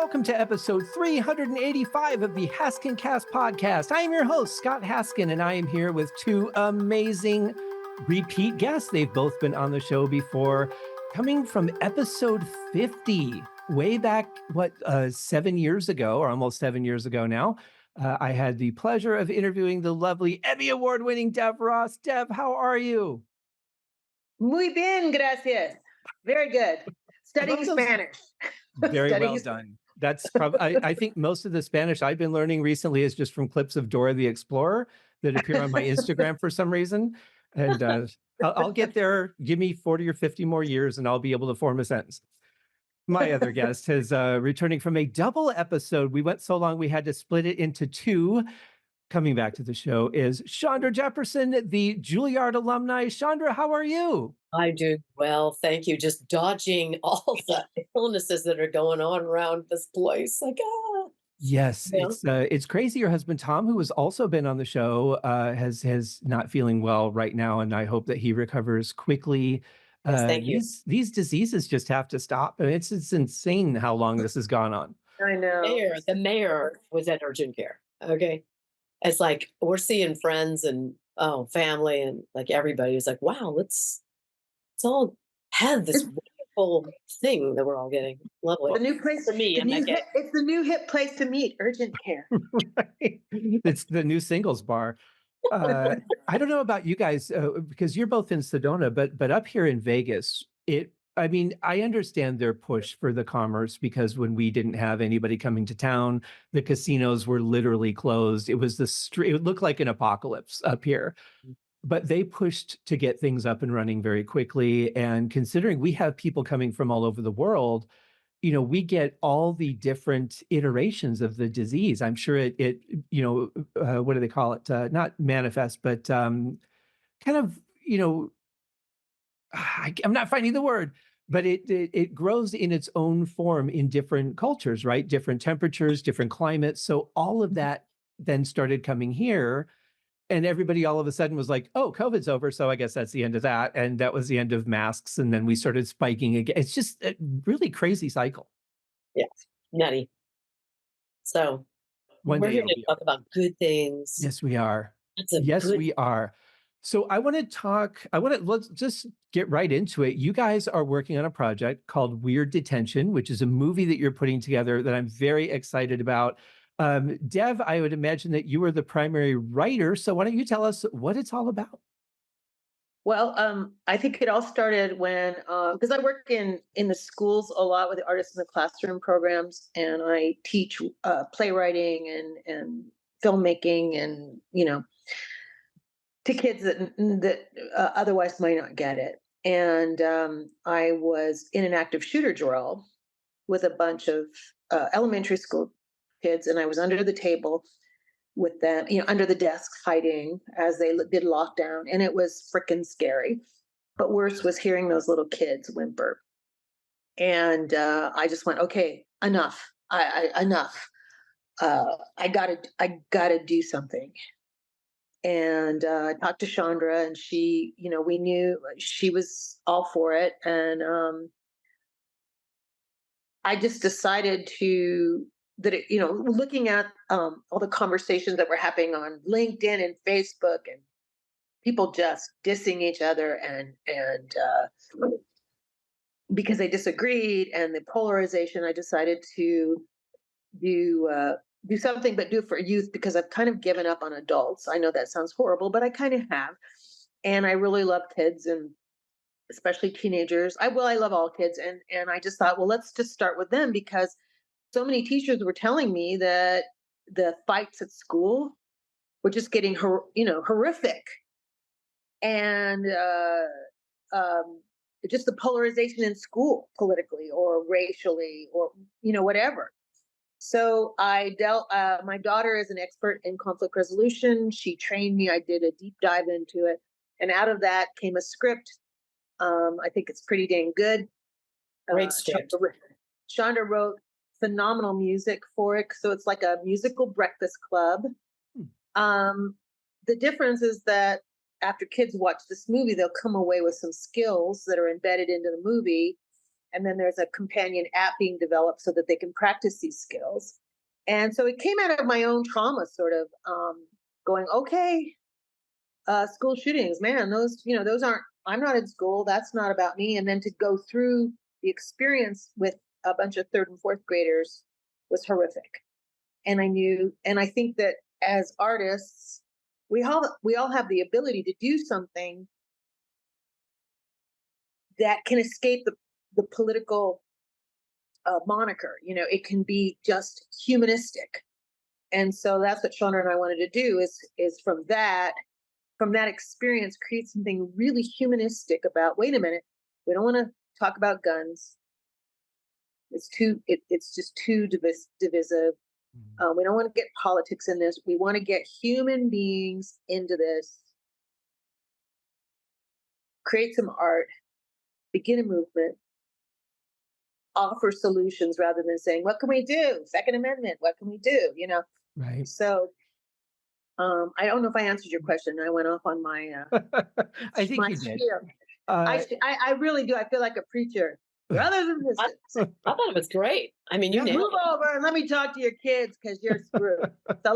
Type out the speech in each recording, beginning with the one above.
welcome to episode 385 of the HaskinCast Podcast. I am your host, Scott Haskin, and I am here with two amazing repeat guests. They've both been on the show before, coming from episode 50, way back, 7 years ago, or almost 7 years ago now. I had the pleasure of interviewing the lovely Emmy Award-winning Dev Ross. Dev, how are you? Muy bien, gracias. Very good. Studying Spanish. Very well done. That's probably, I think most of the Spanish I've been learning recently is just from clips of Dora the Explorer that appear on my Instagram for some reason. And I'll get there. Give me 40 or 50 more years and I'll be able to form a sentence. My other guest is returning from a double episode. We went so long we had to split it into two. Coming back to the show is Shondra Jepperson, the Juilliard alumni. Shondra, how are you? I do well, thank you. Just dodging all the illnesses that are going on around this place. Yes, Yeah. it's crazy. Your husband Tom, who has also been on the show, has not feeling well right now, and I hope that he recovers quickly. Yes, thank you. These diseases just have to stop. I mean, it's insane how long this has gone on. I know. The mayor was at urgent care. Okay, it's like we're seeing friends and family and like everybody is like, wow, let's all have this wonderful thing that we're all getting. Lovely. The new place for me. It's the new hip place to meet. Urgent care. Right. It's the new singles bar. I don't know about you guys because you're both in Sedona, but up here in Vegas, I understand their push for the commerce because when we didn't have anybody coming to town, the casinos were literally closed. It was it looked like an apocalypse up here. But they pushed to get things up and running very quickly. And considering we have people coming from all over the world, we get all the different iterations of the disease. I'm sure what do they call it? Not manifest, but kind of, I'm not finding the word, but it grows in its own form in different cultures, right? Different temperatures, different climates. So all of that then started coming here. And everybody all of a sudden was like, oh, COVID's over. So I guess that's the end of that. And that was the end of masks. And then we started spiking again. It's just a really crazy cycle. Yeah, nutty. So we're here to talk about good things. Yes, we are. We are. So let's just get right into it. You guys are working on a project called Weird Detention, which is a movie that you're putting together that I'm very excited about. Dev, I would imagine that you are the primary writer. So why don't you tell us what it's all about? Well, I think it all started when, because I work in the schools a lot with the artists in the classroom programs, and I teach playwriting and filmmaking, and to kids that otherwise might not get it. And I was in an active shooter drill with a bunch of elementary school kids, and I was under the table with them, under the desks hiding as they did lockdown, and it was freaking scary. But worse was hearing those little kids whimper. And I just went, okay, enough. Enough. I gotta do something. And I talked to Shondra, and she, we knew she was all for it, and I just decided looking at all the conversations that were happening on LinkedIn and Facebook, and people just dissing each other, and because they disagreed, and the polarization, I decided to do something, but do it for youth, because I've kind of given up on adults. I know that sounds horrible, but I kind of have, and I really love kids, and especially teenagers. I love all kids, and I just thought, well, let's just start with them, because so many teachers were telling me that the fights at school were just getting horrific, and just the polarization in school, politically or racially, or whatever. So I my daughter is an expert in conflict resolution. She trained me. I did a deep dive into it, and out of that came a script. I think it's pretty dang good. Great script. Shondra wrote phenomenal music for it, so it's like a musical breakfast club. The difference is that after kids watch this movie, they'll come away with some skills that are embedded into the movie, And then there's a companion app being developed so that they can practice these skills. And so it came out of my own trauma, sort of going, okay, school shootings, man, those aren't, I'm not in school. That's not about me. And then to go through the experience with a bunch of third and fourth graders was horrific. And I think that as artists, we all have the ability to do something that can escape the political moniker. It can be just humanistic. And so that's what Shondra and I wanted to do is from that experience, create something really humanistic about, wait a minute, we don't want to talk about guns. It's just too divisive. We don't want to get politics in this. We want to get human beings into this, create some art, begin a movement, offer solutions rather than saying, what can we do? Second Amendment, what can we do? Right. So I don't know if I answered your question. I went off on my I think my you did. spiel. I really do. I feel like a preacher. Brothers and sisters, I thought it was great. I mean, you Yeah. nailed move it. over and let me talk to your kids because you're screwed. So,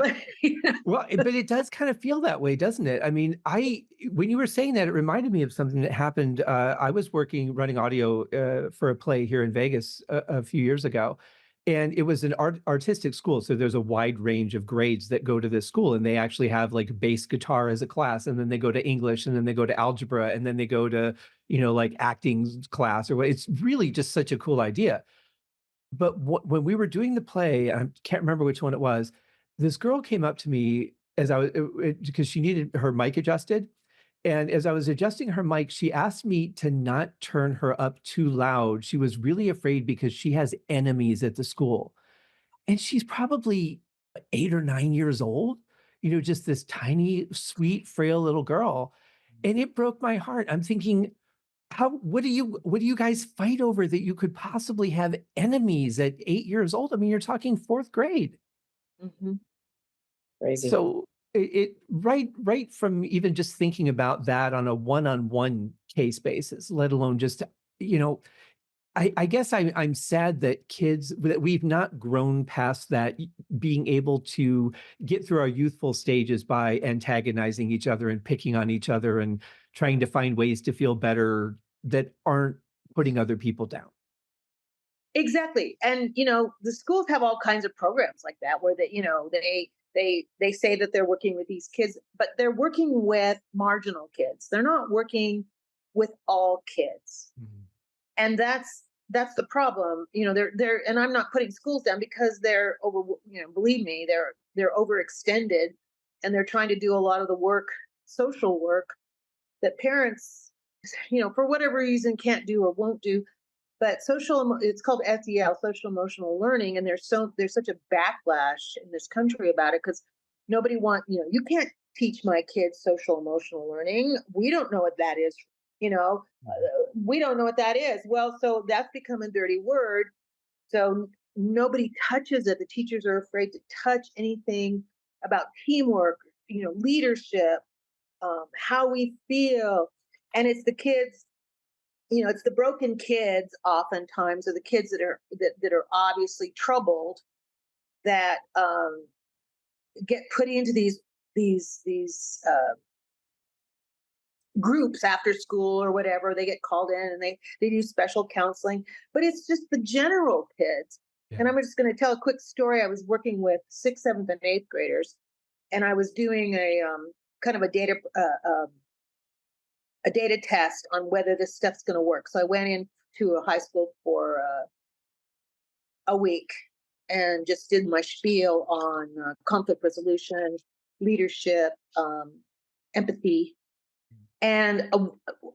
Well, but it does kind of feel that way, doesn't it? I mean, when you were saying that, it reminded me of something that happened. I was running audio for a play here in Vegas a few years ago, and it was an artistic school. So there's a wide range of grades that go to this school, and they actually have like bass guitar as a class, and then they go to English, and then they go to algebra, and then they go to like acting class or what. It's really just such a cool idea. But when we were doing the play, I can't remember which one it was, this girl came up to me as I was because she needed her mic adjusted. And as I was adjusting her mic, she asked me to not turn her up too loud. She was really afraid because she has enemies at the school. And she's probably 8 or 9 years old, just this tiny, sweet, frail little girl. And it broke my heart. I'm thinking, what do you guys fight over that you could possibly have enemies at 8 years old? I mean, you're talking fourth grade. Mhm. Crazy. So right from even just thinking about that on a one-on-one case basis, let alone just, you know, I guess I'm sad that we've not grown past that, being able to get through our youthful stages by antagonizing each other and picking on each other and trying to find ways to feel better that aren't putting other people down. Exactly. And the schools have all kinds of programs like that where they say that they're working with these kids, but they're working with marginal kids. They're not working with all kids. Mhm. And that's the problem. They're and I'm not putting schools down because they're over, believe me, they're overextended and they're trying to do a lot of the work, social work that parents, for whatever reason can't do or won't do. But it's called SEL, social emotional learning, and there's such a backlash in this country about it because nobody you can't teach my kids social emotional learning. We don't know what that is. We don't know what that is. Well, so that's become a dirty word. So nobody touches it. The teachers are afraid to touch anything about teamwork, leadership, how we feel, and it's the kids. It's the broken kids oftentimes, or the kids that are obviously troubled, that get put into these groups after school or whatever. They get called in and they do special counseling, but it's just the general kids. Yeah. And I'm just going to tell a quick story. I was working with 6th, 7th, and 8th graders, and I was doing a kind of a data test on whether this stuff's going to work. So I went into a high school for a week and just did my spiel on conflict resolution, leadership, empathy. And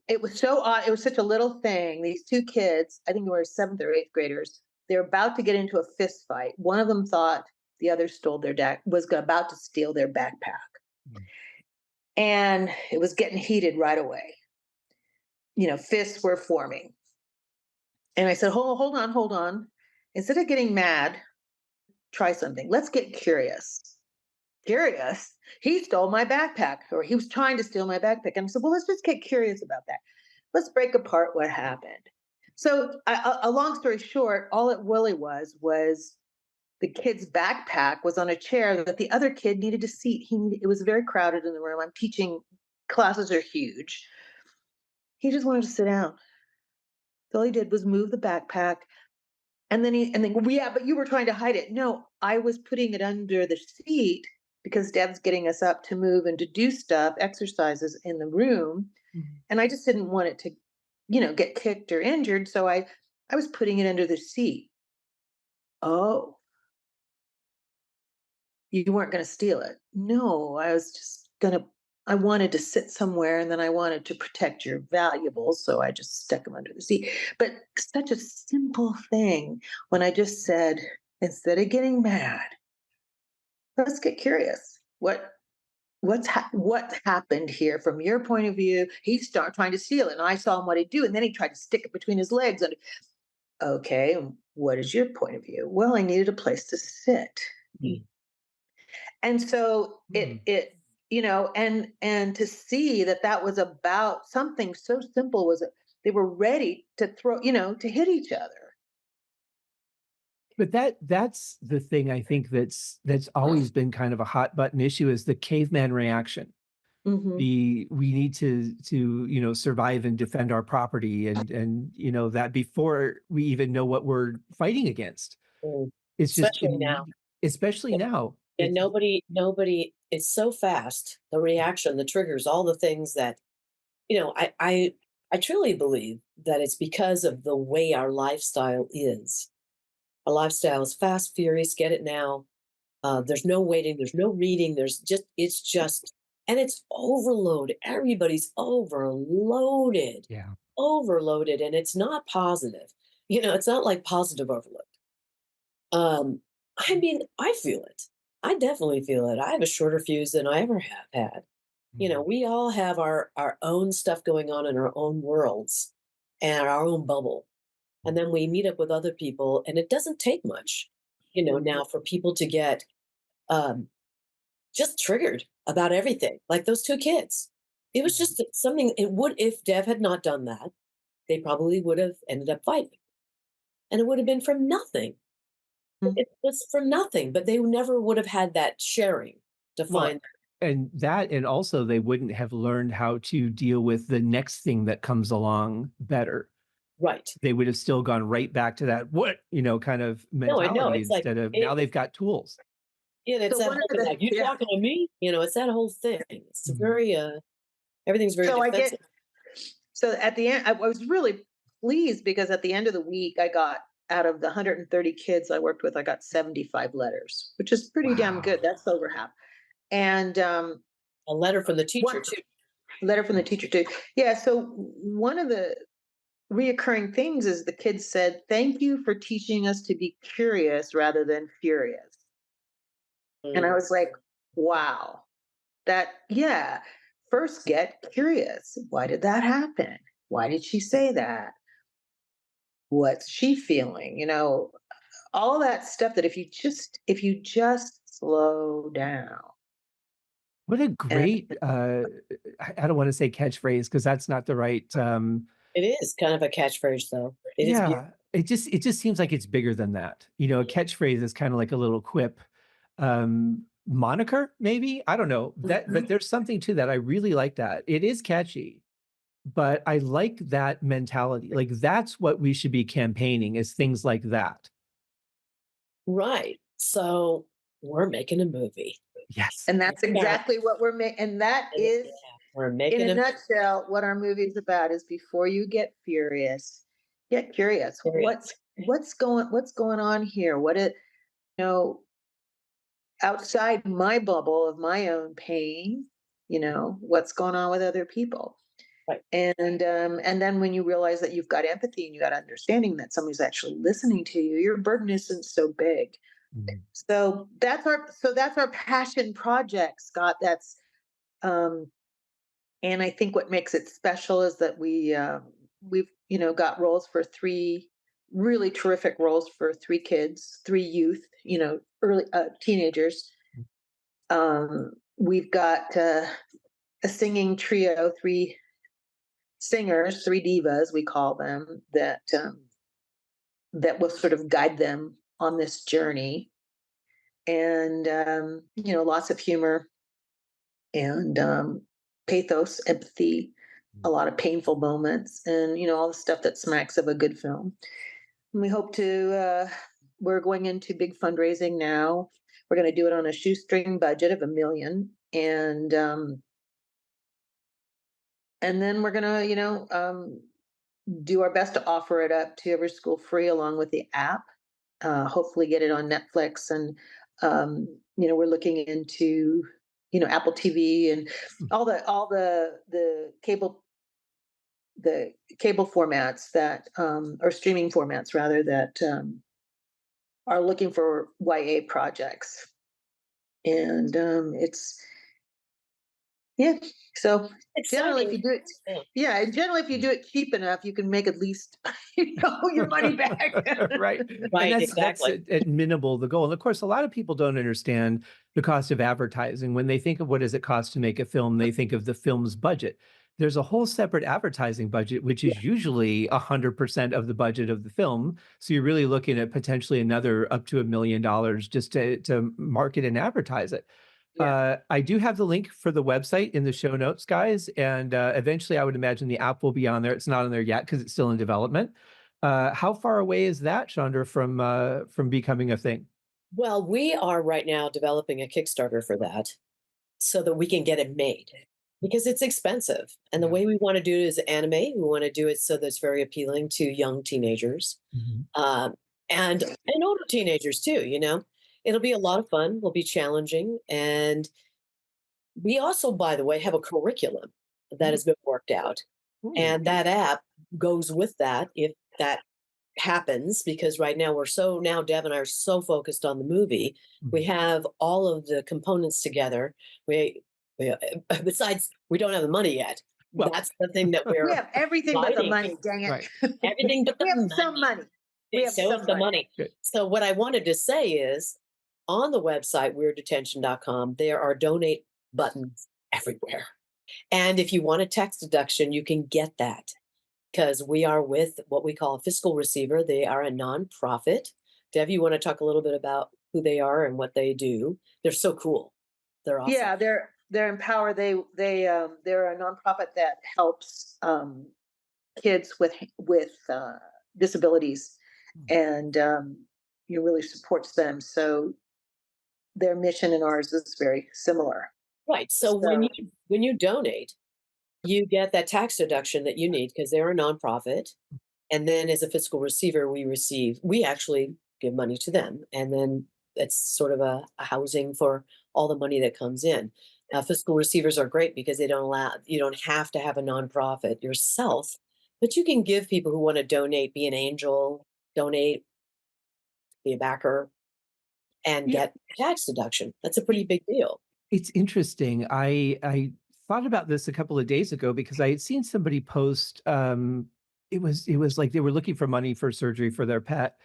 it was so odd. It was such a little thing. These two kids, I think they were 7th or 8th graders, they're about to get into a fist fight. One of them thought the other was about to steal their backpack. Mm. And it was getting heated right away. Fists were forming. And I said, hold on. Instead of getting mad, try something. Let's get curious. Curious? He stole my backpack, or he was trying to steal my backpack. And I said, well, let's just get curious about that. Let's break apart what happened. So, a long story short, all it really was the kid's backpack was on a chair that the other kid needed a seat. It was very crowded in the room. I'm teaching, classes are huge. He just wanted to sit down. So all he did was move the backpack, and then well, yeah, but you were trying to hide it. No, I was putting it under the seat because Deb's getting us up to move and to do stuff, exercises in the room, Mhm. and I just didn't want it to, get kicked or injured. So I was putting it under the seat. Oh, you weren't going to steal it? No, I was just going to. I wanted to sit somewhere, and then I wanted to protect your valuables, so I just stuck them under the seat. But such a simple thing when I just said, instead of getting mad, let's get curious. What happened here from your point of view? He started trying to steal it, and I saw him what he'd do, and then he tried to stick it between his legs. And okay, what is your point of view? Well, I needed a place to sit. Mm. And so Hmm. and to see that that was about something so simple, was they were ready to throw, to hit each other. But that's the thing I think that's always been kind of a hot button issue is the caveman reaction. Hmm. We need to, survive and defend our property and that before we even know what we're fighting against. Mm. It's just Especially now. especially now. And It's nobody, it's so fast, the reaction, the triggers, all the things that, I truly believe that it's because of the way our lifestyle is. Our lifestyle is fast, furious, get it now. There's no waiting, there's no reading, it's just, and it's overload. Everybody's yeah. overloaded, and it's not positive. It's not like positive overload. I mean, I feel it. I definitely feel it. I have a shorter fuse than I ever have had. Mhm. We all have our own stuff going on in our own worlds and our own bubble. And then we meet up with other people, and it doesn't take much, Hmm. now for people to get um, just triggered about everything, like those two kids. It was just something, it would, if Dev had not done that, they probably would have ended up fighting. And it would have been from nothing. It was for nothing, but they never would have had that sharing to Well, find. and that and also they wouldn't have learned how to deal with the next thing that comes along better. Right. They would have still gone right back to that what, kind of No, I know. mentality It's like instead of now they've got tools. it's So that one whole of thing the like, "You yeah. talking to me?" It's that whole thing. It's Mhm. very, everything's very So I get defensive. so at the end, I was really pleased because at the end of the week, I got out of the 130 kids I worked with, I got 75 letters, which is pretty damn good. Wow. That's over half. And A letter from the teacher one too. letter from the teacher too. Yeah. So one of the reoccurring things is the kids said, "Thank you for teaching us to be curious rather than furious." And I Mm, was like, "Wow, that yeah." First, get curious. Why did that happen? Why did she say that? What's she feeling? All that stuff that if you just slow down What a and great, I don't wanna say catchphrase because that's not the right, it is kind of a catchphrase, though. It is yeah, it just seems like it's bigger than that. A catchphrase is kinda like a little quip, moniker, maybe? I don't know. But Mhm. there's something to that. I really like that. It is catchy, but I like that mentality. Like, that's what we should be campaigning is things like that. Right. So we're making a movie. Yes. and We're that's gonna- exactly what we're making. And that yeah, is, we're in making a a nutshell, what our movie is about. Is before you get furious, get curious. movie. What's going on here? What it you know outside my bubble of my own pain. What's going on with other people. Right. And then when you realize that you've got empathy and you got understanding that somebody's actually listening to you, your burden isn't so big. Mhm. So that's our passion project, Scott. Um and I think what makes it special is that we've got roles for three really terrific roles for three kids, three youth, early teenagers. We've got a singing trio, three singers, three divas, we call them, that will sort of guide them on this journey. And, lots of humor and pathos, empathy, a lot of painful moments, and, all the stuff that smacks of a good film. And we hope we're going into big fundraising now. We're going to do it on a shoestring budget of $1 million. And then we're going to, do our best to offer it up to every school free along with the app. Hopefully get it on Netflix, and we're looking into Apple TV and all the cable formats that or streaming formats rather, that are looking for YA projects. And it's yeah. So generally, if you do it, Yeah. generally if you do it cheap enough, you can make at least your money back. Right. Right, And that's exactly. at minimal the goal. And of course, a lot of people don't understand the cost of advertising. When they think of what does it cost to make a film, they think of the film's budget. There's a whole separate advertising budget, which is usually 100% of the budget of the film. So you're really looking at potentially another up to $1 million just to market and advertise it. Yeah. I do have the link for the website in the show notes, guys, and eventually I would imagine the app will be on there. It's not on there yet because it's still in development. How far away is that, Chandra, from becoming a thing? Well, we are right now developing a Kickstarter for that so that we can get it made because it's expensive. And the Yeah. way we want to do it is anime. We want to do it so that it's very appealing to young teenagers, Mhm. um, and older teenagers too. It'll be a lot of fun. Will be challenging, and we also, by the way, have a curriculum that has been worked out, Ooh. and that app goes with that if that happens, because right now Deb and I are so focused on the movie. We Mhm. have all of the components together. We besides, we don't have the money yet. Well, That's the thing that We we're have everything but the fighting. money, dang it. right. Everything but the We have some money. money. We have So is some the money. money. Good. So what I wanted to say is, on the website weirddetention.com, there are donate buttons everywhere. And if you want a tax deduction, you can get that because we are with what we call a fiscal receiver. They are a nonprofit. Dev, you want to talk a little bit about who they are and what they do? They're so cool. They're awesome. Yeah, they're empowered. They're a nonprofit that helps kids with disabilities, and really supports them. So their mission and ours is very similar. Right. So So when you donate, you get that tax deduction that you need because they're a nonprofit. And then as a fiscal receiver, we actually give money to them. And then it's sort of a housing for all the money that comes in. Fiscal receivers are great because you don't have to have a nonprofit yourself, but you can give people who want to donate, be an angel, donate, be a backer, and Yeah. get tax deduction. That's a pretty big deal. It's interesting. I thought about this a couple of days ago because I had seen somebody post. It was like they were looking for money for surgery for their pet,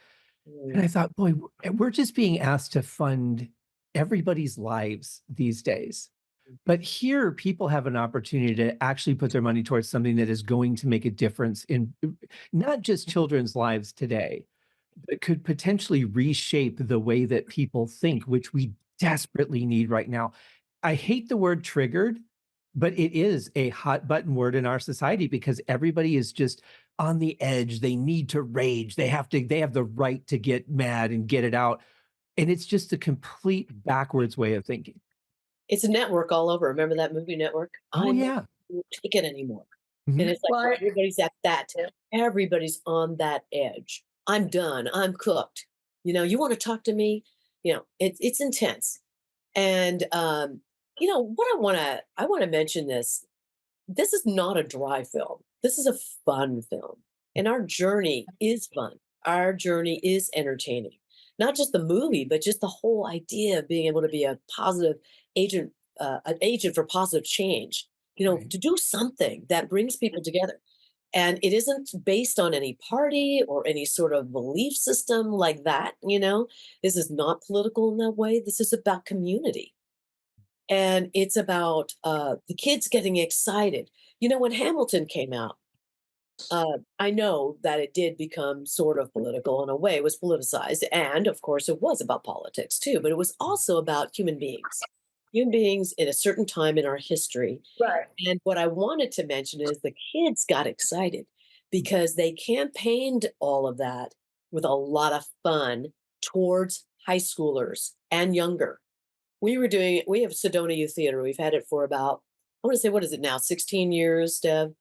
and Mm. I thought, boy, we're just being asked to fund everybody's lives these days. But here, people have an opportunity to actually put their money towards something that is going to make a difference in not just children's lives today, but could potentially reshape the way that people think, which we desperately need right now. I hate the word triggered, but it is a hot button word in our society because everybody is just on the edge. They need to rage. They have the right to get mad and get it out. And it's just a complete backwards way of thinking. It's a network all over. Remember that movie Network? Oh, I'm not yeah. gonna take it anymore. And Mhm. it's like well, everybody's at that. Everybody's on that edge. I'm done. I'm cooked. You want to talk to me? It's intense. And what I want to mention this. This is not a dry film. This is a fun film. And our journey is fun. Our journey is entertaining. Not just the movie, but just the whole idea of being able to be a positive agent, an agent for positive change, Right. to do something that brings people together. And it isn't based on any party or any sort of belief system like that. This is not political in that way. This is about community. And it's about the kids getting excited. When Hamilton came out, I know that it did become sort of political in a way. It was politicized. And of course, it was about politics too, but it was also about human beings in a certain time in our history. Right. And what I wanted to mention is the kids got excited because they campaigned all of that with a lot of fun towards high schoolers and younger. We have Sedona Youth Theater. We've had it for about, I want to say, what is it now? 16 years, Deb.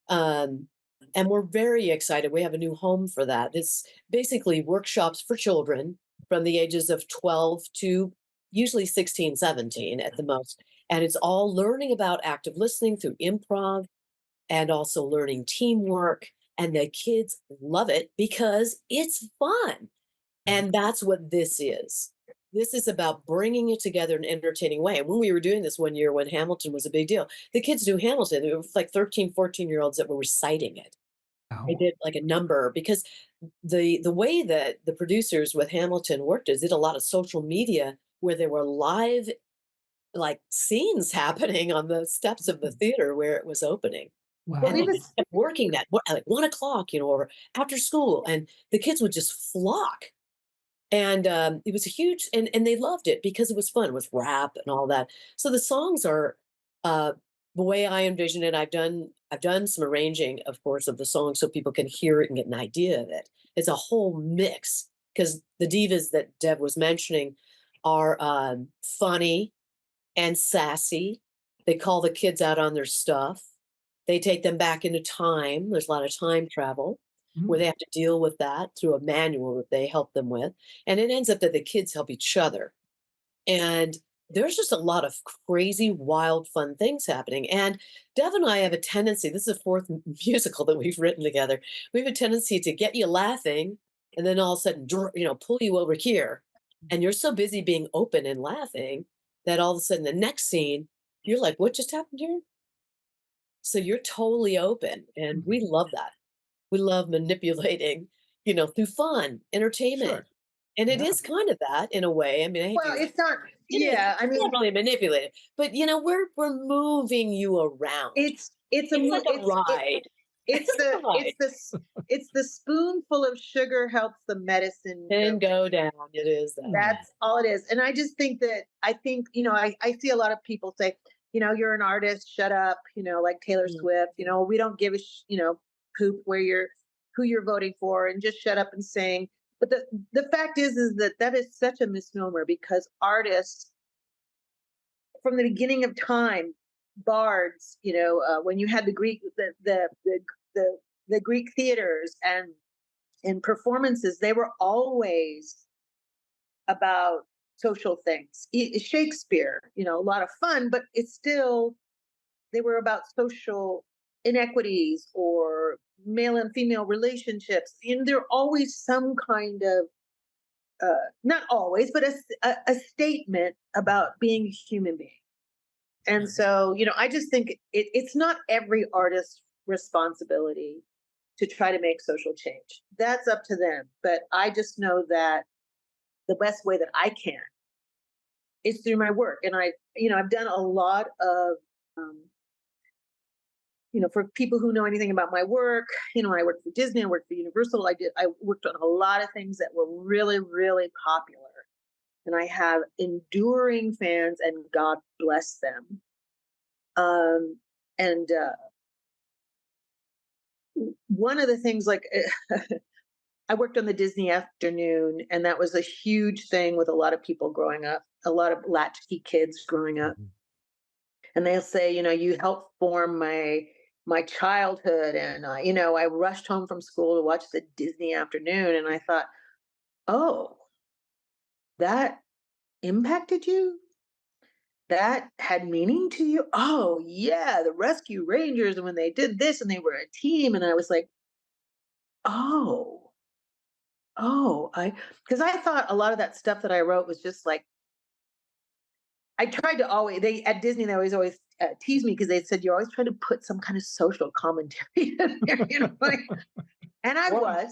Um, and we're very excited. We have a new home for that. It's basically workshops for children from the ages of 12 to usually 16, 17 at the most. And it's all learning about active listening through improv and also learning teamwork. And the kids love it because it's fun. And that's what this is. This is about bringing it together in an entertaining way. And when we were doing this one year when Hamilton was a big deal, the kids knew Hamilton. There were like 13, 14-year-olds that were reciting it. They Oh, did like a number because the way that the producers with Hamilton worked is did a lot of social media where there were live like scenes happening on the steps of the theater where it was opening. Well, And wow. they we just kept working that at like 1 o'clock, or after school. And the kids would just flock. And it was a huge, and they loved it because it was fun with rap and all that. So the songs are uh, the way I envision it. I've done some arranging, of course, of the song so people can hear it and get an idea of it. It's a whole mix because the divas that Deb was mentioning are funny and sassy. They call the kids out on their stuff. They take them back into time. There's a lot of time travel where they Mm. have to deal with that through a manual that they help them with. And it ends up that the kids help each other. And there's just a lot of crazy, wild, fun things happening. And Dev and I have a tendency, this is the fourth musical that we've written together. We have a tendency to get you laughing and then all of a sudden, pull you over here. And you're so busy being open and laughing that all of a sudden the next scene, you're like, what just happened here? So you're totally open. And we Mhm. love that. We love manipulating, through fun, entertainment. Sure. And it Yeah. is kind of that in a way. I mean, I hate to well, use it's not. it is. Yeah, I It's not mean, really manipulated, but we're moving you around. It's like a ride. it's It's the like a ride. it's the spoonful of sugar helps the medicine go And down. go down. It is that. Mm. That's all it is. And I just think that I see a lot of people say, you're an artist, shut up, like Taylor Mm. Swift, we don't give a poop who you're voting for, and just shut up and sing. But the fact is that is such a misnomer, because artists from the beginning of time, bards, when you had the Greek, the the Greek theaters and performances, they were always about social things. Shakespeare, a lot of fun, but it's still, they were about social inequities or male and female relationships. And there always some kind of, not always, but a statement about being a human being. And so, I just think it's not every artist's responsibility to try to make social change. That's up to them. But I just know that the best way that I can is through my work. And I've done a lot of, um, for people who know anything about my work, I worked for Disney, I worked for Universal. I worked on a lot of things that were really, really popular. And I have enduring fans, and God bless them. And one of the things, like, I worked on the Disney afternoon, and that was a huge thing with a lot of people growing up, a lot of latchkey kids growing up. Mhm. And they'll say, you helped form my childhood. And I rushed home from school to watch the Disney afternoon, and I thought, oh, that impacted you? That had meaning to you? Oh, yeah, the Rescue Rangers, and when they did this and they were a team. And I was like, oh, because I thought a lot of that stuff that I wrote was just like, I tried to always, they at Disney, they always tease me, because they said, you're always trying to put some kind of social commentary in there, like, and Wow.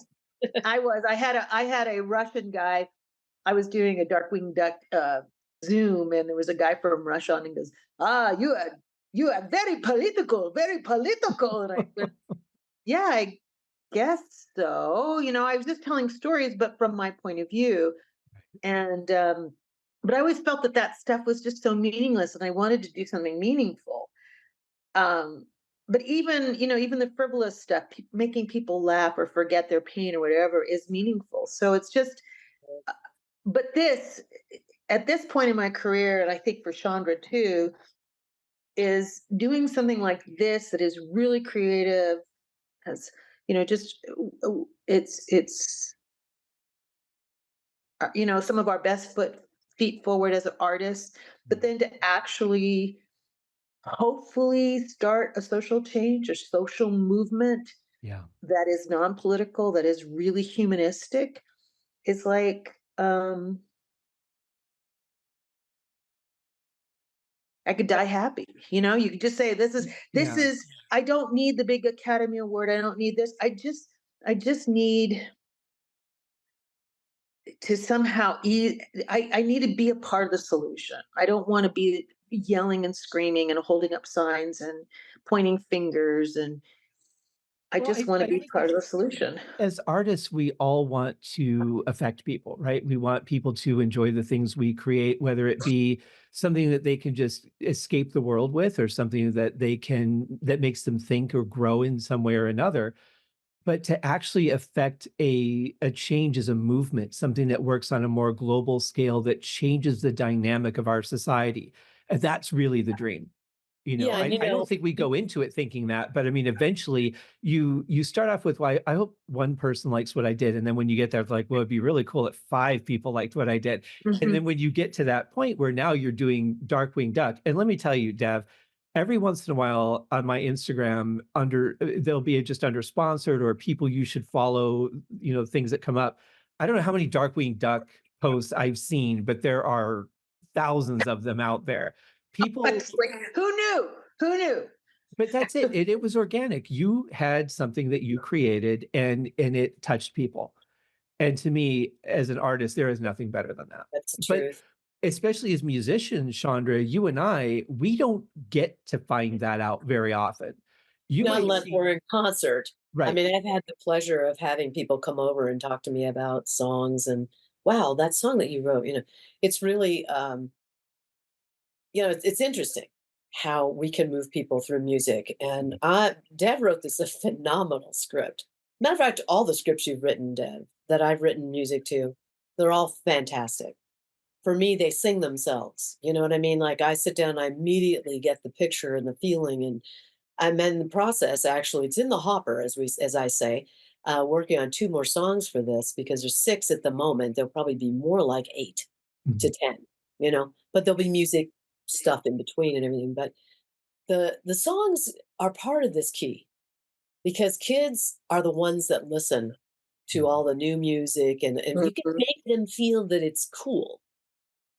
I had a Russian guy. I was doing a Darkwing Duck Zoom, and there was a guy from Russia, and he goes, you are very political, very political. And I went, Yeah, I guess so. I was just telling stories, but from my point of view. And but I always felt that that stuff was just so meaningless, and I wanted to do something meaningful. Um, but even the frivolous stuff, making people laugh or forget their pain or whatever, is meaningful. So it's just, but at this point in my career, and I think for Chandra too, is doing something like this that is really creative, has just it's some of our best feet forward as artists, but then to actually hopefully start a social change, a social movement Yeah. that is non-political, that is really humanistic, is like, I could die happy. You could just say, this Yeah. is I don't need the big Academy Award. I don't need this. I just need to somehow I need to be a part of the solution. I don't want to be yelling and screaming and holding up signs and pointing fingers, and I Well, just want to I be think part of the solution. as artists, we all want to affect people, right? We want people to enjoy the things we create, whether it be something that they can just escape the world with, or something that makes them think or grow in some way or another. But to actually affect a change as a movement, something that works on a more global scale that changes the dynamic of our society, that's really the dream. Yeah, I don't think we go into it thinking that, but I mean, eventually you start off with, well, I hope one person likes what I did. And then when you get there, it's like, well, it'd be really cool if 5 people liked what I did. And then Mhm. when you get to that point where now you're doing Darkwing Duck, and let me tell you, Dev, every once in a while on my Instagram, there'll be just under sponsored or people you should follow, things that come up. I don't know how many Darkwing Duck posts I've seen, but there are thousands of them out there. People, It's like, who knew? Who knew? but that's it. It was organic. You had something that you created, and it touched people. And to me, as an artist, there is nothing better than that. that's the But truth. especially as musicians, Chandra, you and I, we don't get to find that out very often. You Not might unless see, we're in concert. I right. mean, I've had the pleasure of having people come over and talk to me about songs and, wow, that song that you wrote, it's really, it's interesting how we can move people through music. And Dev wrote this a phenomenal script. Matter of fact, all the scripts you've written, Dev, that I've written music to, they're all fantastic. For me, they sing themselves. You know what I mean? Like I sit down, I immediately get the picture and the feeling, and I'm in the process. Actually, it's in the hopper, as I say, working on 2 more songs for this because there's 6 at the moment. There'll probably be more like 8 to Mhm. 10. But there'll be music stuff in between and everything. But the songs are part of this key because kids are the ones that listen to Yeah. all the new music, and you can Mhm. make them feel that it's cool.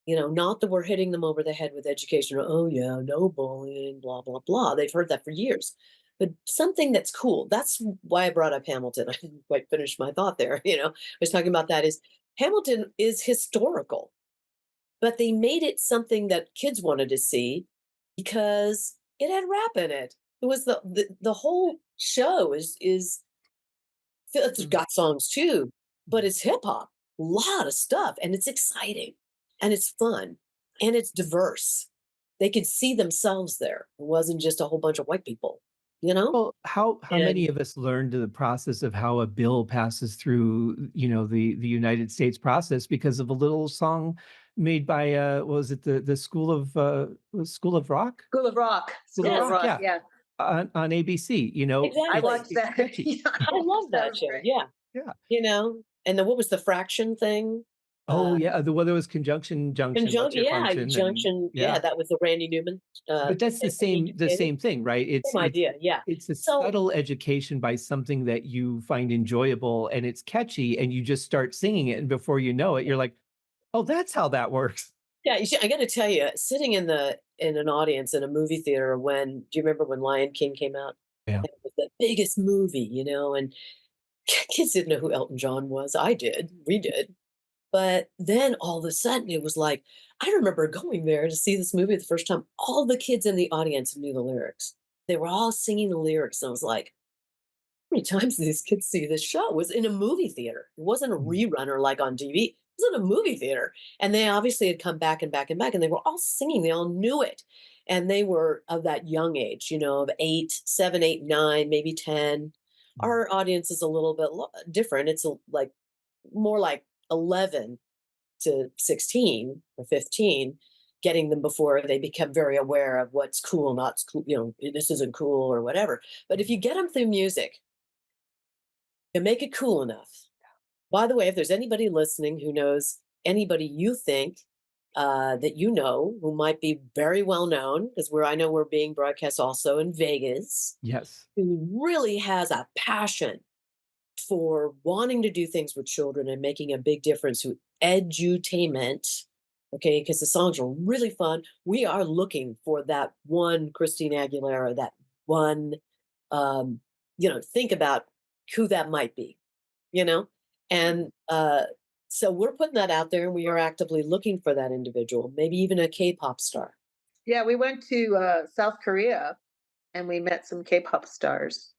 Not that we're hitting them over the head with education. Oh yeah, no bullying, blah blah blah. They've heard that for years. But something that's cool. That's why I brought up Hamilton. I didn't quite finish my thought there. I was talking about that is Hamilton is historical, but they made it something that kids wanted to see because it had rap in it. It was the whole show is it's Mm. got songs too, but it's hip hop, a lot of stuff, and it's exciting, and it's fun, and it's diverse. They could see themselves there. It wasn't just a whole bunch of white people, you know? Well, how And many of us learned the process of how a bill passes through, the United States process because of a little song made by what was it, the School of Rock? School of Rock. School of School of yes, Rock, Rock. yeah, Yeah, on ABC, I exactly. watched it's that. catchy. Yeah, I love that that was show. great. Yeah. Yeah. And then what was the fraction thing? Oh, Uh yeah, there was Conjunction Junction, what's Conjunction, your yeah, function? And Junction, yeah, yeah. that was the Randy Newman But that's the thing that he created. same thing, right? Same idea, yeah. It's a So subtle education by something that you find enjoyable, and it's catchy, and you just start singing it, and before you know it, you're like, "Oh, that's how that works." yeah, I gotta tell you, sitting in an audience in a movie theater when do you remember when Lion King came out? Yeah. It was the biggest movie, and kids didn't know who Elton John was. I did, we did. But then all of a sudden it was like, I remember going there to see this movie the first time. All the kids in the audience knew the lyrics. They were all singing the lyrics. And I was like, many times do these kids see this show? It was in a movie theater. It wasn't a Mhm. rerun or like on TV. It was in a movie theater. And they obviously had come back and back and back, and they were all singing. They all knew it. And they were of that young age, of 8, 7, 8, 9, maybe 10. Mhm. Our audience is a little bit different. It's like more like 11 to 16 or 15, getting them before they become very aware of what's cool, not cool, this isn't cool or whatever. But if you get them through music and make it cool enough. By the way, if there's anybody listening who knows anybody you think that who might be very well known, because I know we're being broadcast also in Vegas, Yes. who really has a passion for wanting to do things with children and making a big difference, who edutainment, okay, because the songs are really fun. We are looking for that one Christina Aguilera, that one, um, think about who that might be, you know? And so we're putting that out there, and we are actively looking for that individual, maybe even a K-pop star. Yeah, we went to South Korea and we met some K-pop stars,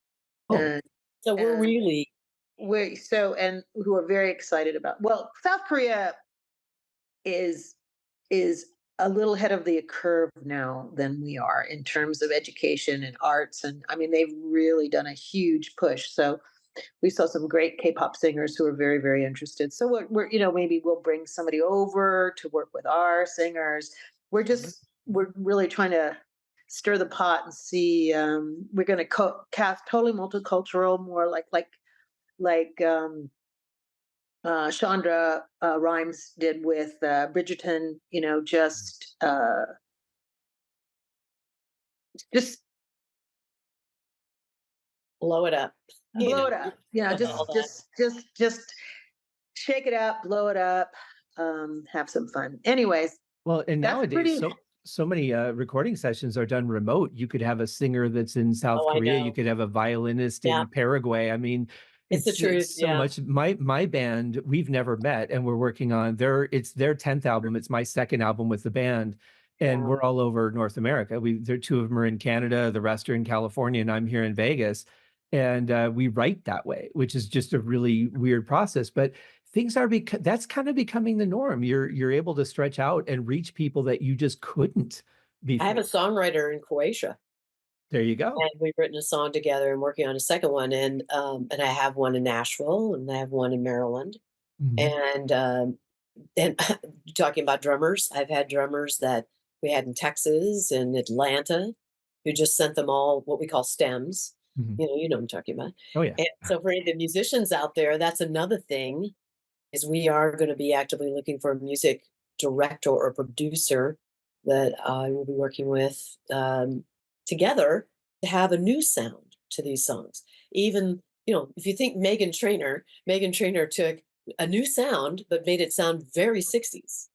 Oh, and So we're and really, and who are very excited about. Well, South Korea is is a little ahead of the curve now than we are in terms of education and arts, and I mean they've really done a huge push. So we saw some great K-pop singers who are very, very interested. So maybe we'll bring somebody over to work with our singers. We're really trying to stir the pot and see. We're going to cast totally multicultural, more like Shondra Rhimes did with Bridgerton. Just blow it up. blow it up. All that. Just shake it up, blow it up, have some fun. Anyways, well, and that's nowadays, pretty. so many recording sessions are done remote. You could have a singer that's in South Oh, I Korea. You know. could have a violinist Yeah, in Paraguay. I mean, it's the it's truth. so Yeah. much. My band, we've never met, and we're working on it's their 10th album. It's my second album with the band, and Wow. we're all over North America. There two of them are in Canada, the rest are in California, and I'm here in Vegas. And we write that way, which is just a really weird process. But things are that's kind of becoming the norm. You're able to stretch out and reach people that you just couldn't I have a before. songwriter in Croatia, There you go. and we've written a song together and working on a second one. And I have one in Nashville, and I have one in Maryland. Mhm. And talking about drummers, I've had drummers that we had in Texas and Atlanta who just sent them all what we call stems. Mhm. You know what I'm talking about. Oh yeah. And so for any of the musicians out there, that's another thing, is we are going to be actively looking for a music director or producer that I will be working with, together, to have a new sound to these songs. Even, if you think Megan Trainor took a new sound but made it sound very 60s.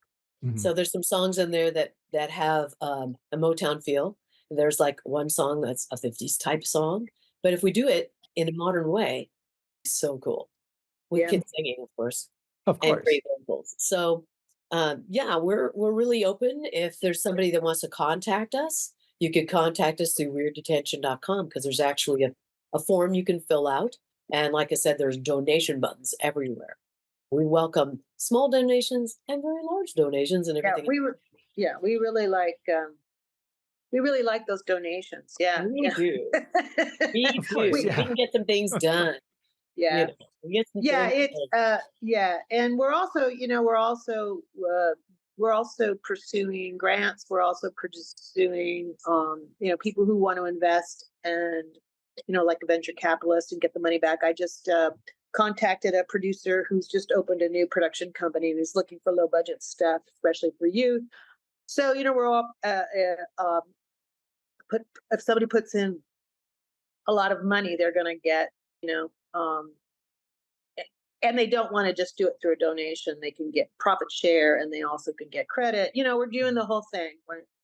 Mhm. So there's some songs in there that have a Motown feel. There's like one song that's a 50s type song, but if we do it in a modern way, it's so cool, with Yeah. kids singing, of course, Of and course. great vocals. So, yeah, we're really open. If there's somebody that wants to contact us, you could contact us through weirddetention.com, because there's actually a form you can fill out. And like I said, there's donation buttons everywhere. We welcome small donations and very large donations and Yeah, everything. we really like those donations. Yeah, We yeah. do. We Of course. do. we We Yeah. can get some things done. yeah. We get some Yeah, things it's done. yeah, and we're also pursuing grants. We're also pursuing people who want to invest, and like a venture capitalist, and get the money back. I just contacted a producer who's just opened a new production company and is looking for low budget stuff, especially for youth. So we're all put if somebody puts in a lot of money, they're going to get and they don't want to just do it through a donation. They can get profit share, and they also can get credit. We're doing the whole thing.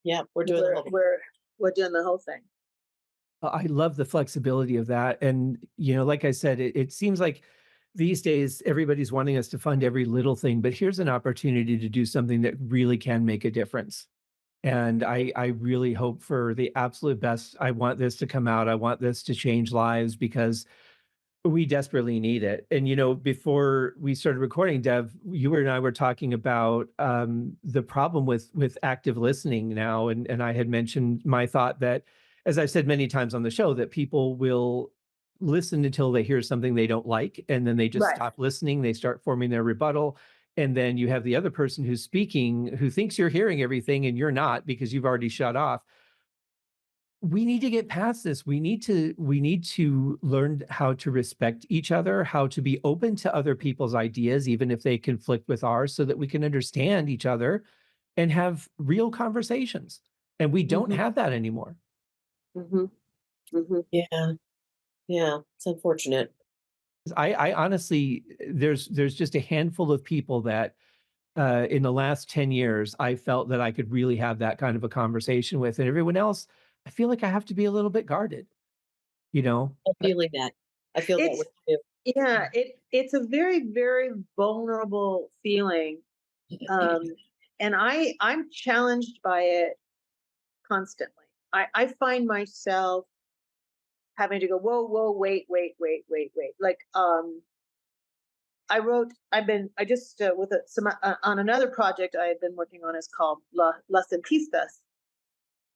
Yeah, we're doing the We're whole thing. we're we're doing the whole thing. I love the flexibility of that. And, like I said, it seems like these days everybody's wanting us to fund every little thing, but here's an opportunity to do something that really can make a difference. And I really hope for the absolute best. I want this to come out. I want this to change lives, because We desperately need it. And, before we started recording, Dev, you and I were talking about the problem with active listening now. And I had mentioned my thought that, as I've said many times on the show, that people will listen until they hear something they don't like, and then they just Right. stop listening. They start forming their rebuttal. And then you have the other person who's speaking who thinks you're hearing everything and you're not because you've already shut off. We need to get past this. We need to learn how to respect each other, how to be open to other people's ideas, even if they conflict with ours, so that we can understand each other and have real conversations. And we don't Hmm. have that anymore. Hmm. Hmm. Yeah. Yeah. It's unfortunate. I honestly, there's just a handful of people that in the last 10 years, I felt that I could really have that kind of a conversation with. And everyone else, I feel like I have to be a little bit guarded, you know? I'm feeling that. I feel that It's way too. yeah, it's a very, very vulnerable feeling. Um, and I'm challenged by it constantly. I find myself having to go, whoa, whoa, wait, wait, wait, wait, wait. Like, I just, with on another project I had been working on is called Las Empistas.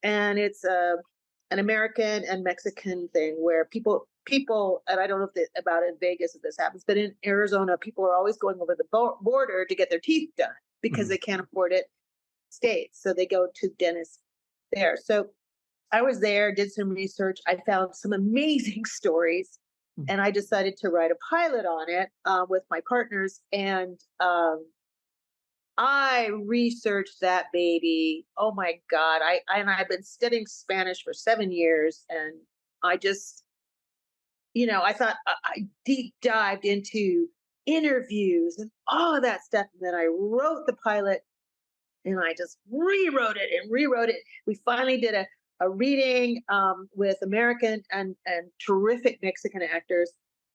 And it's an American and Mexican thing where people, and I don't know if about in Vegas if this happens, but in Arizona, people are always going over the border to get their teeth done because Mhm. they can't afford it states, so they go to dentists there. So I was there, did some research, I found some amazing stories, Mhm. and I decided to write a pilot on it with my partners, and I researched that baby. Oh my God. I've been studying Spanish for 7 years, and I just, I thought I deep dived into interviews and all of that stuff. And then I wrote the pilot, and I just rewrote it and rewrote it. We finally did a reading with American and terrific Mexican actors.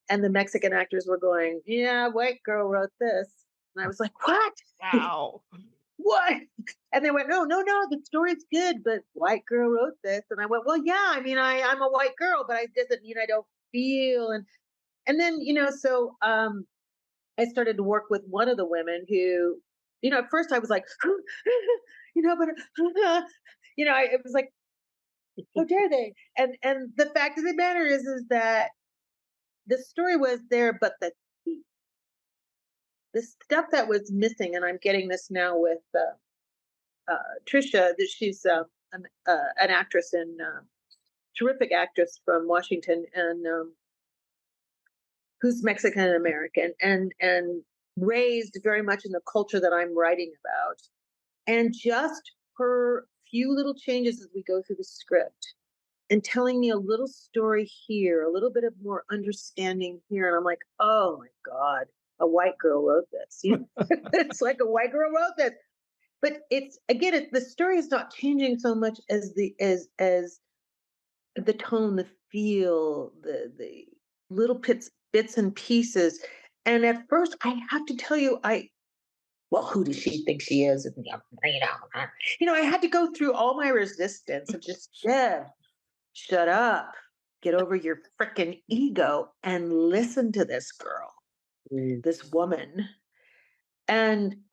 And the Mexican actors were going, yeah, white girl wrote this. And I was like, what? Wow. What? And they went, no, no, no, the story's good, but white girl wrote this. And I went, well, yeah, I mean, I'm a white girl, but it doesn't mean I don't feel. And then, so I started to work with one of the women who, at first I was like, but it was like, how dare they? And the fact of the matter is that the story was there, but the stuff that was missing, and I'm getting this now with Trisha, that she's an actress and terrific actress from Washington, and who's Mexican American, and raised very much in the culture that I'm writing about. And just her few little changes as we go through the script, and telling me a little story here, a little bit of more understanding here. And I'm like, oh my God, a white girl wrote this. It's like a white girl wrote this. But it's again, the story is not changing so much as the tone, the feel, the little bits and pieces. And at first, I have to tell you, well, who does she think she is? And, I had to go through all my resistance of just, yeah, shut up, get over your freaking ego and listen to this girl, Mm. this woman. And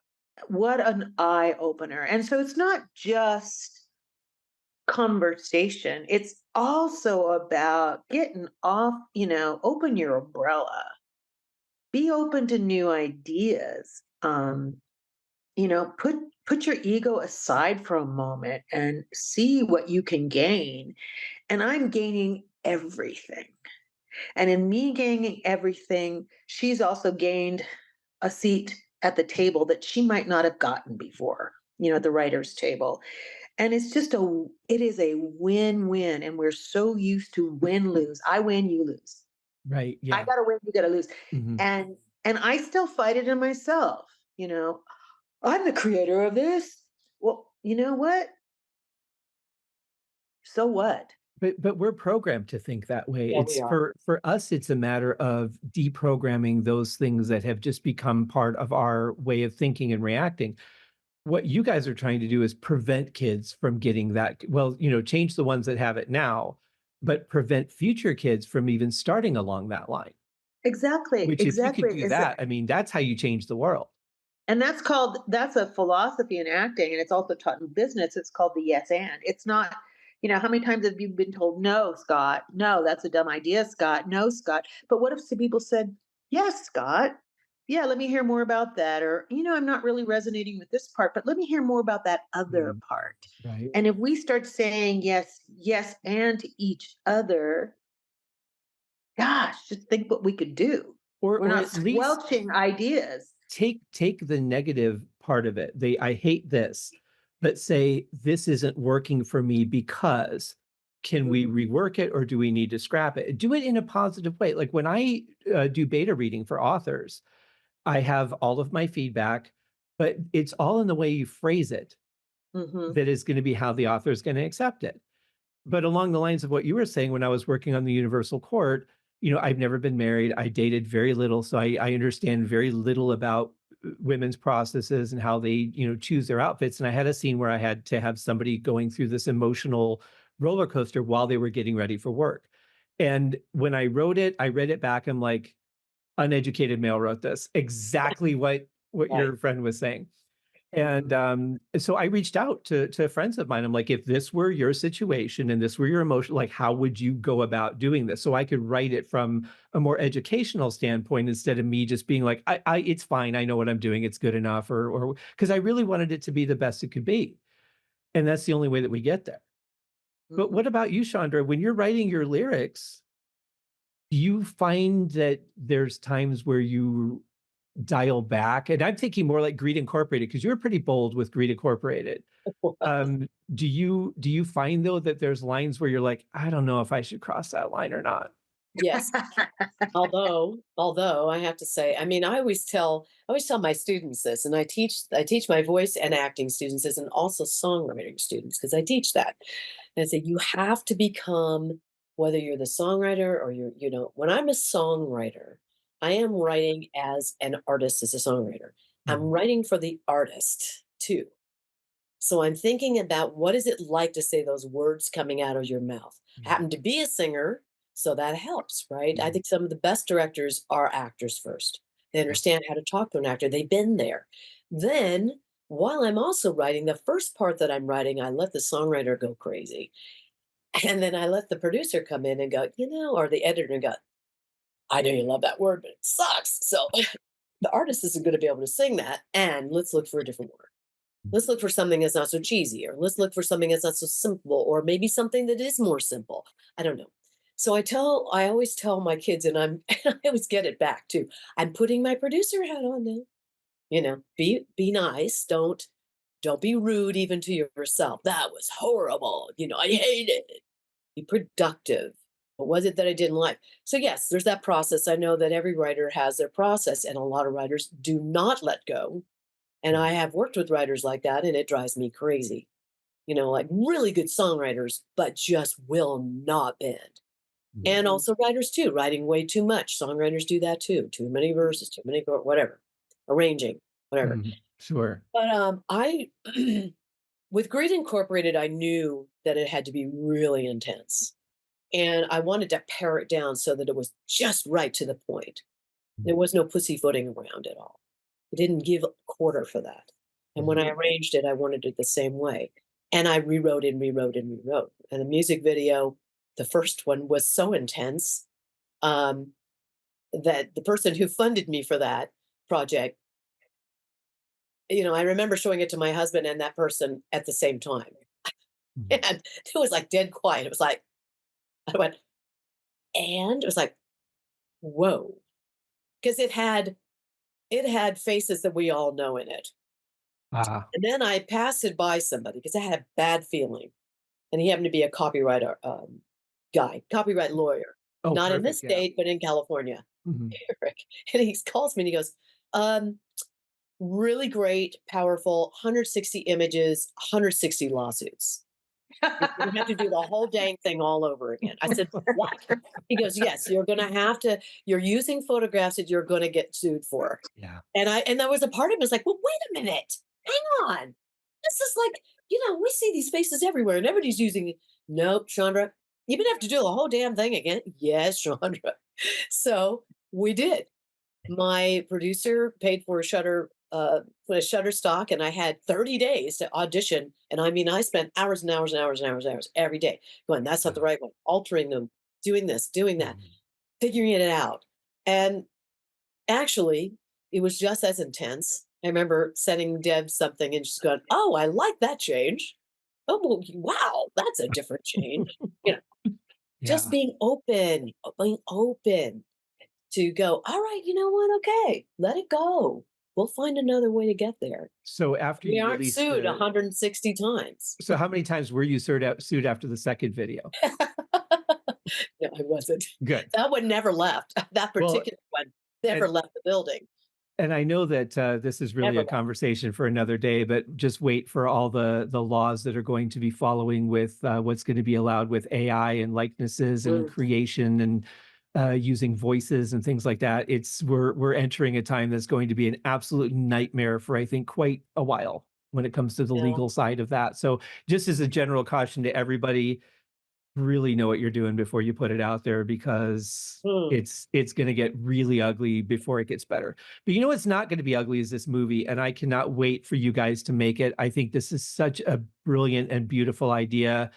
what an eye opener. And so it's not just conversation, it's also about getting off, open your umbrella, be open to new ideas. Put your ego aside for a moment and see what you can gain. And I'm gaining everything. And in me gaining everything, she's also gained a seat at the table that she might not have gotten before, at the writer's table. And it is a win-win. And we're so used to win-lose. I win, you lose. Right. I Yeah. gotta win, you gotta lose. Mhm. And I still fight it in myself, I'm the creator of this. Well, you know what? So what? But we're programmed to think that way. Yeah, we It's are. for us, it's a matter of deprogramming those things that have just become part of our way of thinking and reacting. What you guys are trying to do is prevent kids from getting that. Well, change the ones that have it now, but prevent future kids from even starting along that line. Exactly, which if you could exactly. do that, I mean, that's how you change the world. And that's a philosophy in acting, and it's also taught in business. It's called the yes and. It's not, how many times have you been told, no, Scott, no, that's a dumb idea, Scott, no, Scott. But what if some people said, yes, Scott, yeah, let me hear more about that. Or, I'm not really resonating with this part, but let me hear more about that other Mm, part. right. And if we start saying yes, yes, and to each other, gosh, just think what we could do. We're Or not at least squelching ideas. take the negative part of it. I hate this, but say this isn't working for me because can we Mhm. rework it or do we need to scrap it? Do it in a positive way. Like when I do beta reading for authors, I have all of my feedback, but it's all in the way you phrase it Mhm. that is going to be how the author is going to accept it. But along the lines of what you were saying, when I was working on the Universal Court, I've never been married. I dated very little, so I understand very little about women's processes and how they, choose their outfits. And I had a scene where I had to have somebody going through this emotional roller coaster while they were getting ready for work. And when I wrote it, I read it back. I'm like, uneducated male wrote this. Exactly what Right. your friend was saying. And Mhm. so I reached out to friends of mine. I'm like, if this were your situation and this were your emotion, like, how would you go about doing this? So I could write it from a more educational standpoint instead of me just being like, it's fine. I know what I'm doing. It's good enough. Or because I really wanted it to be the best it could be. And that's the only way that we get there. But Mhm. what about you, Chandra? When you're writing your lyrics, do you find that there's times where you dial back? And I'm thinking more like Greed Incorporated, because you were pretty bold with Greed Incorporated. Do you find though that there's lines where you're like, I don't know if I should cross that line or not? Yes. Although I have to say, I mean, I always tell my students this, and I teach my voice and acting students this, and also songwriting students, because I teach that. And I say, you have to become, whether you're the songwriter or when I'm a songwriter, I am writing as an artist, as a songwriter. I'm Mhm. writing for the artist too. So I'm thinking about, what is it like to say those words coming out of your mouth? I Yeah. happen to be a singer, so that helps, right? I Mhm. think some of the best directors are actors first. They Yeah. understand how to talk to an actor. They've been there. Then, while I'm also writing, the first part that I'm writing, I let the songwriter go crazy. And then I let the producer come in and go, or the editor and go, I know you love that word, but it sucks. So the artist isn't going to be able to sing that. And let's look for a different word. Let's look for something that's not so cheesy, or let's look for something that's not so simple, or maybe something that is more simple. I don't know. So I always tell my kids, and I always get it back too. I'm putting my producer hat on now. Be nice. Don't be rude even to yourself. That was horrible. I hate it. Be productive. What was it that I didn't like? So yes, there's that process. I know that every writer has their process, and a lot of writers do not let go, and I have worked with writers like that, and it drives me crazy. Like really good songwriters, but just will not bend. Mhm. And Mhm. also writers too, writing way too much. Songwriters do that too. Too many verses, too many whatever, arranging, whatever. Mhm. Sure. But I, with Great Incorporated, I knew that it had to be really intense, and I wanted to pare it down so that it was just right to the point. There was no pussyfooting around at all. I didn't give a quarter for that. And when I Mhm. arranged it, I wanted it the same way. And I rewrote and rewrote and rewrote. And the music video, the first one was so intense, um, that the person who funded me for that project, I remember showing it to my husband and that person at the same time. Mhm. And it was like dead quiet. It was like, I went, and it was like, whoa. Because it had faces that we all know in it. Ah. And then I passed it by somebody because I had a bad feeling, and he happened to be a copywriter, copyright lawyer, Oh, not in this perfect. Yeah. state, but in California. Mhm. Eric, and he calls me and he goes, um, "Really great, powerful, 160 images, 160 lawsuits. You're gonna have to do the whole dang thing all over again." I said, "What?" He goes, "Yes, you're gonna have to. You're using photographs that you're gonna get sued for." Yeah. And there was a part of me was like, "Well, wait a minute. Hang on. This is like, we see these faces everywhere and everybody's using it." "Nope, Chandra, you're gonna have to do the whole damn thing again." "Yes, Chandra." So We did. My producer paid for a Shutterstock, and I had 30 days to audition. And I mean, I spent hours and hours and hours and hours and hours every day going, that's not the Wow. right one, altering them, doing this, doing that, Mhm. figuring it out. And actually, it was just as intense. I remember sending Deb something and she's going, oh, I like that change. Oh, well, wow, that's a different change. You know, just Yeah. being open to go, all right, you know what? Okay, let it go. We'll find another way to get there. So after We you aren't released sued the 160 times. so how many times were you sued after the second video? No, I wasn't. Good. That one never left. That Well, particular one never and left the building. I know that this is really Never a left. conversation for another day, but just wait for all the laws that are going to be following with what's going to be allowed with AI and likenesses and Mm, creation and using voices and things like that. We're entering a time that's going to be an absolute nightmare for I think quite a while when it comes to the yeah. legal side of that. So just as a general caution to everybody, really know what you're doing before you put it out there because Mm, it's going to get really ugly before it gets better. But you know what's not going to be ugly is this movie, and I cannot wait for you guys to make it. I think this is such a brilliant and beautiful idea.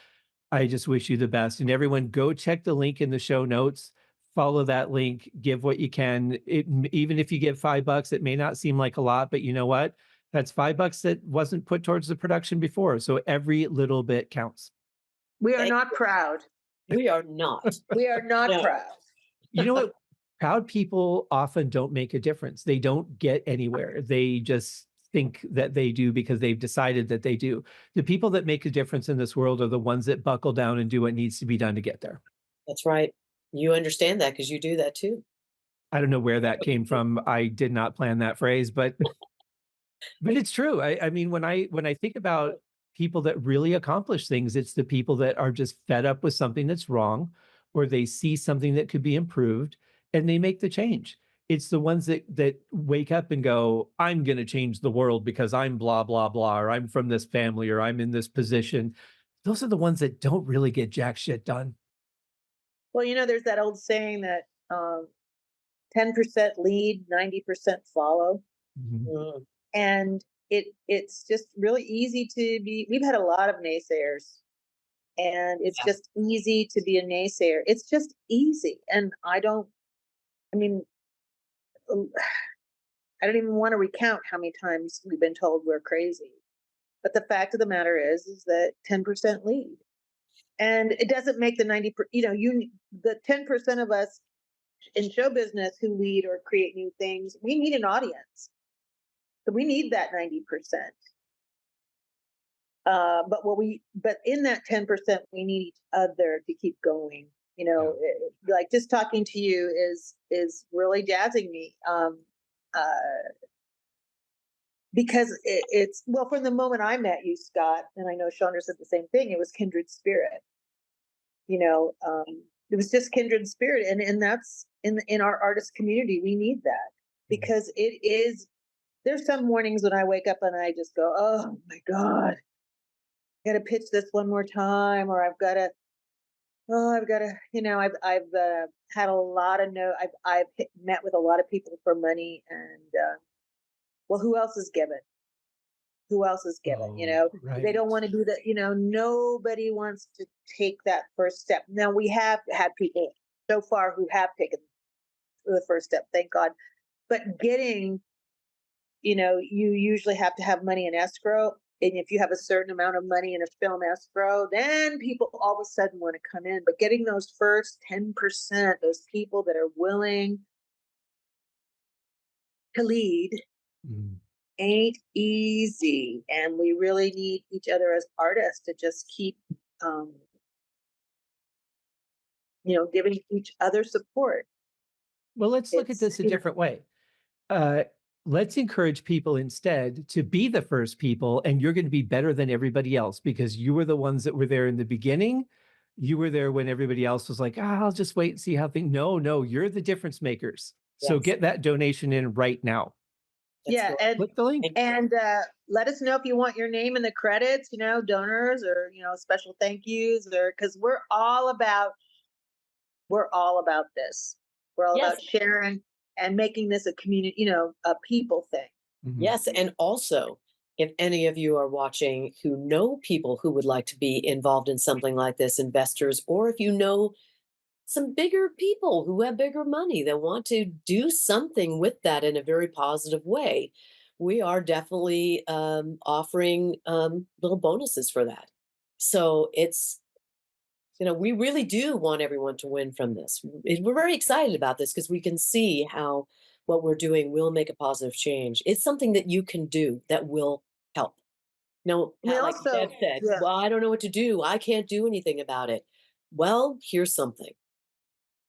I just wish you the best. And everyone, go check the link in the show notes. Follow that link. Give what you can. Even if you give $5, it may not seem like a lot, but you know what? That's $5 that wasn't put towards the production before. So every little bit counts. We are thank not you. proud. We are not. We are not No. proud. You know what? Proud people often don't make a difference. They don't get anywhere. They just think that they do because they've decided that they do. The people that make a difference in this world are the ones that buckle down and do what needs to be done to get there. That's right. You understand that because you do that too. I don't know where that came from. I did not plan that phrase, but it's true. I mean, when I think about people that really accomplish things, it's the people that are just fed up with something that's wrong, or they see something that could be improved, and they make the change. It's the ones that wake up and go, "I'm going to change the world because I'm blah blah blah, or I'm from this family, or I'm in this position." Those are the ones that don't really get jack shit done. Well, there's that old saying that 10% lead, 90% follow. Mhm. Mm, And it's just really easy to be, we've had a lot of naysayers, and it's yeah, just easy to be a naysayer. It's just easy. And I mean, um, I don't even want to recount how many times we've been told we're crazy. But the fact of the matter is that 10% lead. And it doesn't make the 90, the 10% of us in show business who lead or create new things, we need an audience. So we need that 90%. But in that 10%, we need each other to keep going. Yeah. Like just talking to you is really jazzing me. Uh, because it's, well, from the moment I met you, Scott, and I know Shondra said the same thing, it was kindred spirit. You know, it was just kindred spirit, and that's in our artist community. We need that Mhm. because it is. There's some mornings when I wake up and I just go, "Oh my God, I got to pitch this one more time," or I've got to, I've had a lot of no, met with a lot of people for money, and well, who else is given? Who else is given? Oh, They right. don't want to do that. Nobody wants to take that first step. Now we have had people so far who have taken the first step, thank God. But you usually have to have money in escrow. And if you have a certain amount of money in a film escrow, then people all of a sudden want to come in. But getting those first 10%, those people that are willing to lead, Mm. ain't easy. And we really need each other as artists to just keep, um, giving each other support. Well, let's look at It's, this a different way. uh, let's encourage people instead to be the first people, and you're going to be better than everybody else because you were the ones that were there in the beginning. You were there when everybody else was like, I'll just wait and see how things. No, you're the difference makers. So yes, get that donation in right now. that's yeah. right. And, Click the link. Thank you. and let us know if you want your name in the credits, donors or, special thank yous, or because we're all about this. We're all Yes. about sharing and making this a community, a people thing. Mhm. Yes, and also, if any of you are watching who know people who would like to be involved in something like this, investors, or if you know some bigger people who have bigger money that want to do something with that in a very positive way, we are definitely offering little bonuses for that. So it's, we really do want everyone to win from this. We're very excited about this because we can see how what we're doing will make a positive change. It's something that you can do that will help. No, We like Deb also, said, yeah. well, I don't know what to do. I can't do anything about it. Well, here's something.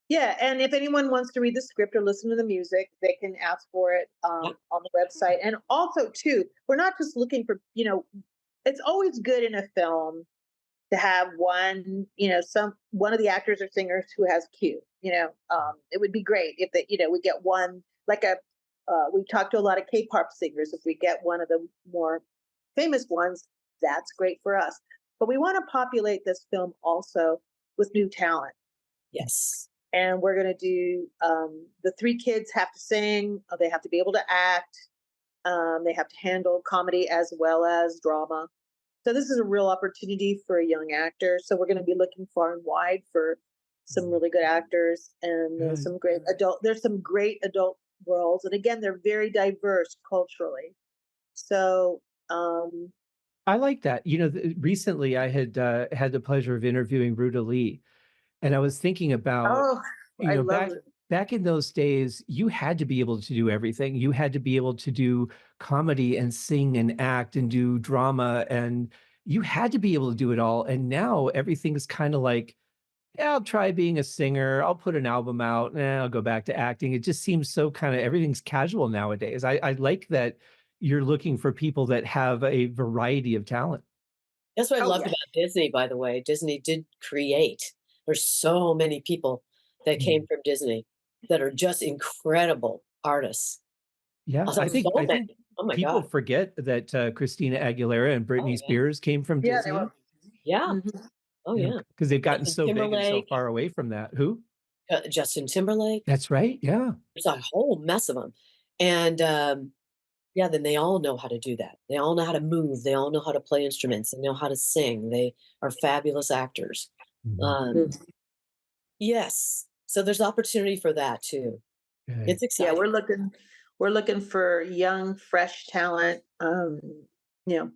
Yeah, and if anyone wants to read the script or listen to the music, they can ask for it Yeah. on the website. And also, too, we're not just looking for, it's always good in a film to have one of the actors or singers who has Q. It would be great if we get one like we've talked to a lot of K-pop singers. If we get one of the more famous ones, that's great for us. But we want to populate this film also with new talent. Yes. And we're going to do the three kids have to sing. They have to be able to act. They have to handle comedy as well as drama. So this is a real opportunity for a young actor. So we're going to be looking far and wide for some really good actors, and there's some great adult roles. And again, they're very diverse culturally. So I like that. Recently I had the pleasure of interviewing Ruta Lee, and I was thinking about, oh, I love it. back in those days, you had to be able to do everything. You had to be able to do comedy and sing and act and do drama, and you had to be able to do it all. And now everything's kind of like, yeah, I'll try being a singer. I'll put an album out, and I'll go back to acting. It just seems so kind of everything's casual nowadays. I like that you're looking for people that have a variety of talent. That's what I Oh, loved yeah. about Disney, by the way. Disney did create. There's so many people that came from Disney that are just incredible artists. Yeah, So I think many. Oh my people God. forget that Christina Aguilera and Oh Britney yeah. Spears came from Yeah, they Disney. were. Yeah. Mhm. Oh yeah. Because they've gotten Justin so big and so Timberlake, far away from that. Who? Justin Timberlake. That's right. Yeah. There's a whole mess of them. And yeah, then they all know how to do that. They all know how to move. They all know how to play instruments. They know how to sing. They are fabulous actors. Mhm. Um, yes. So there's opportunity for that too. Good. It's Yeah, exciting. we're looking for young, fresh talent. You know,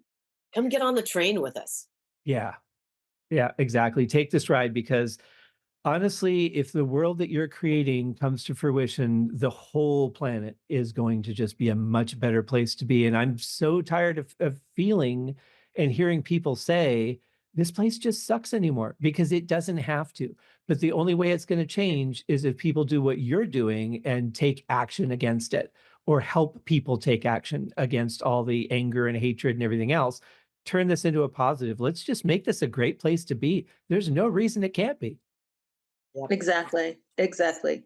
Come get on the train with us. Yeah. Yeah, exactly. Take this ride because honestly, if the world that you're creating comes to fruition, the whole planet is going to just be a much better place to be. And I'm so tired of feeling and hearing people say, this place just sucks anymore because it doesn't have to. But the only way it's going to change is if people do what you're doing and take action against it or help people take action against all the anger and hatred and everything else. Turn this into a positive. Let's just make this a great place to be. There's no reason it can't be. Yep. exactly, exactly.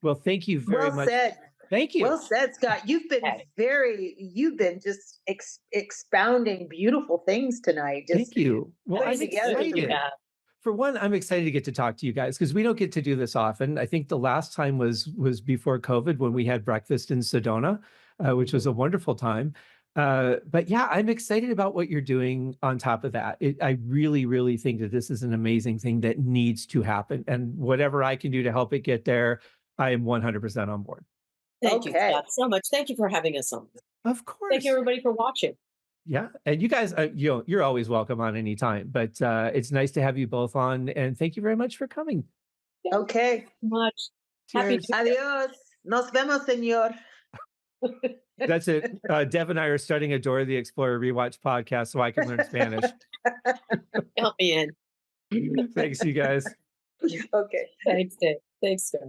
Well, thank you very Well much. said. Thank you. Well said, Scott. Okay. You've been just expounding beautiful things tonight. Just Thank you. Well, putting I'm together some excited. For one, I'm excited to get to talk to you guys because we don't get to do this often. I think the last time was before COVID when we had breakfast in Sedona, which was a wonderful time. But yeah, I'm excited about what you're doing on top of that. I really, really think that this is an amazing thing that needs to happen. And whatever I can do to help it get there, I am 100% on board. Thank you, okay. Scott, so much. Thank you for having us on. Of Thank course. you, everybody, for watching. Yeah, and you guys, you're always welcome on any time. But it's nice to have you both on, and thank you very much for coming. Yeah, Okay. much. Happy Cheers. Adios. Nos vemos, señor. That's it. Dev and I are starting a Dora the Explorer rewatch podcast so I can learn Spanish. Help me in. Thanks, you guys. Okay. Thanks, Dave. Thanks, Scott.